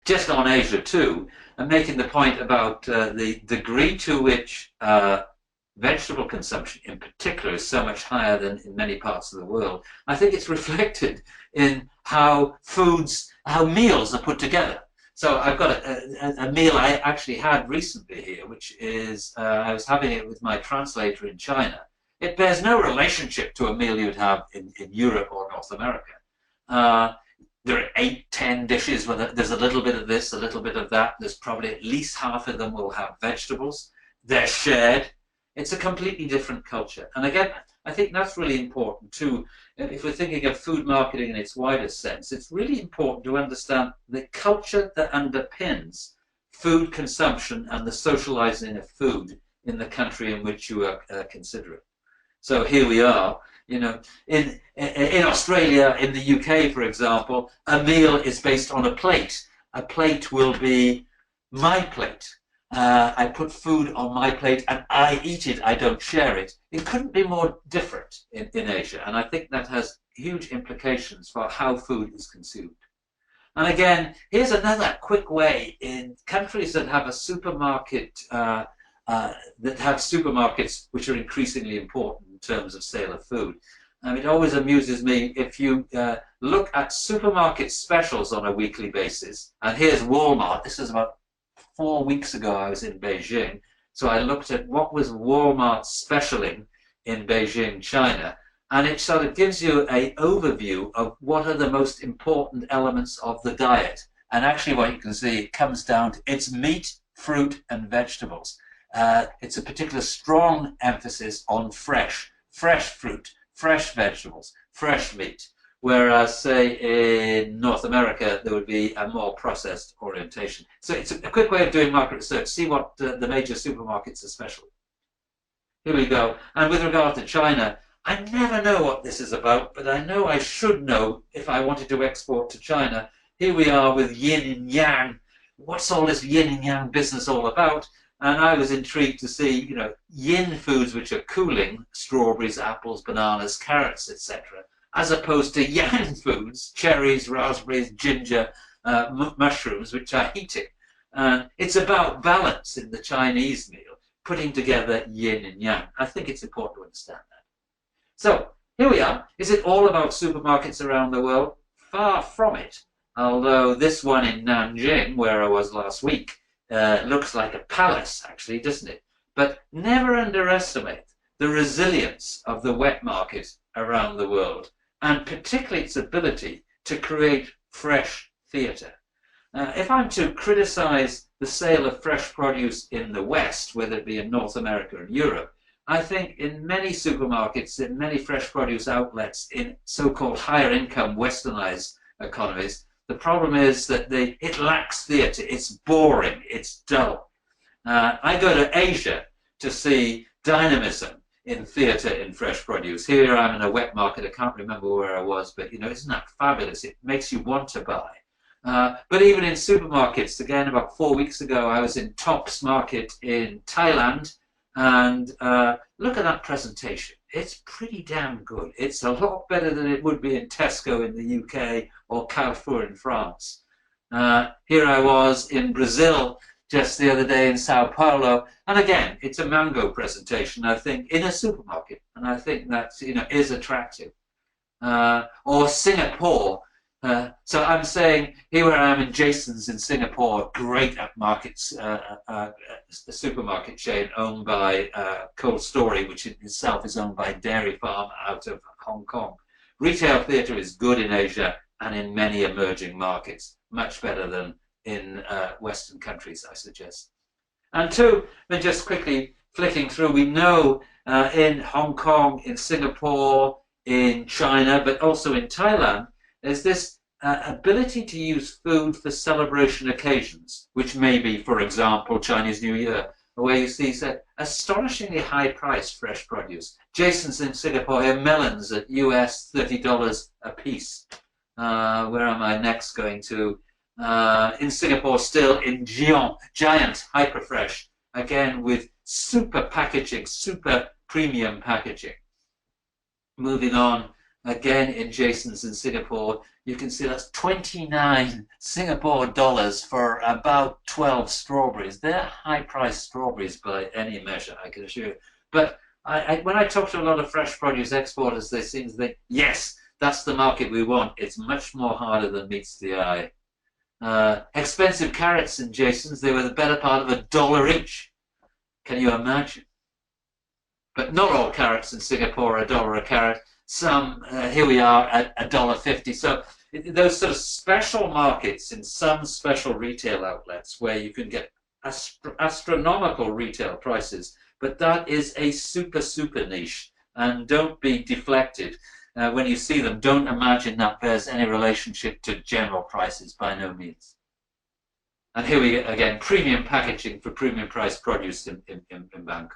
just on Asia too, and making the point about the degree to which vegetable consumption in particular is so much higher than in many parts of the world. I think it's reflected in how meals are put together. So I've got a meal I actually had recently here, which is, I was having it with my translator in China. It bears no relationship to a meal you'd have in Europe or North America. There are 8, 10 dishes where there's a little bit of this, a little bit of that. There's probably at least half of them will have vegetables. They're shared. It's a completely different culture. And again, I think that's really important too. If we're thinking of food marketing in its widest sense, it's really important to understand the culture that underpins food consumption and the socializing of food in the country in which you are considering. So here we are, you know, in Australia, in the UK, for example, a meal is based on a plate. A plate will be my plate. I put food on my plate and I eat it, I don't share it. It couldn't be more different in Asia, and I think that has huge implications for how food is consumed. And again, here's another quick way in countries that have a supermarket, that have supermarkets which are increasingly important in terms of sale of food. It always amuses me if you look at supermarket specials on a weekly basis, and here's Walmart. This is about 4 weeks ago I was in Beijing, so I looked at what was Walmart specialing in Beijing, China, and it sort of gives you an overview of what are the most important elements of the diet. And actually what you can see, it comes down to it's meat, fruit and vegetables. It's a particular strong emphasis on fresh fruit, fresh vegetables, fresh meat. Whereas, say, in North America, there would be a more processed orientation. So it's a quick way of doing market research. See what the major supermarkets are special. Here we go. And with regard to China, I never know what this is about, but I know I should know if I wanted to export to China. Here we are with yin and yang. What's all this yin and yang business all about? And I was intrigued to see, you know, yin foods which are cooling, strawberries, apples, bananas, carrots, etc., as opposed to yang foods, cherries, raspberries, ginger, mushrooms, which are heating. It's about balance in the Chinese meal, putting together yin and yang. I think it's important to understand that. So here we are. Is it all about supermarkets around the world? Far from it. Although this one in Nanjing, where I was last week, looks like a palace, actually, doesn't it? But never underestimate the resilience of the wet market around the world, and particularly its ability to create fresh theatre. If I'm to criticize the sale of fresh produce in the West, whether it be in North America and Europe, I think in many supermarkets, in many fresh produce outlets, in so-called higher income westernized economies, the problem is that it lacks theatre, it's boring, it's dull. I go to Asia to see dynamism in theatre in fresh produce. Here I'm in a wet market, I can't remember where I was, but you know, isn't that fabulous? It makes you want to buy. But even in supermarkets, again, about 4 weeks ago, I was in Tops Market in Thailand, and look at that presentation. It's pretty damn good. It's a lot better than it would be in Tesco in the UK or Carrefour in France. Here I was in Brazil just the other day in Sao Paulo, and again, it's a mango presentation, I think, in a supermarket, and I think that, you know, is attractive. Or Singapore. So I'm saying, here where I am in Jason's in Singapore, great markets, a supermarket chain owned by Cold Story, which in itself is owned by Dairy Farm out of Hong Kong. Retail theatre is good in Asia and in many emerging markets, much better than in Western countries, I suggest. And two, then just quickly flicking through, we know in Hong Kong, in Singapore, in China, but also in Thailand, there's this ability to use food for celebration occasions, which may be, for example, Chinese New Year, where you see astonishingly high-priced fresh produce. Jason's in Singapore here, melons at US $30 a piece. Where am I next going to? In Singapore still, in Giant Hyperfresh, again with super packaging, super premium packaging. Moving on, again in Jason's in Singapore, you can see that's 29 Singapore dollars for about 12 strawberries. They're high-priced strawberries by any measure, I can assure you. But when I talk to a lot of fresh produce exporters, they seem to think, yes, that's the market we want. It's much more harder than meets the eye. Expensive carrots in Jason's, they were the better part of $1 each. Can you imagine? But not all carrots in Singapore are $1 a carrot. Some, here we are at $1.50. So those sort of special markets in some special retail outlets where you can get astronomical retail prices, but that is a super niche. And don't be deflected. When you see them, don't imagine that bears any relationship to general prices, by no means. And here we go again, premium packaging for premium priced produce in Bangkok.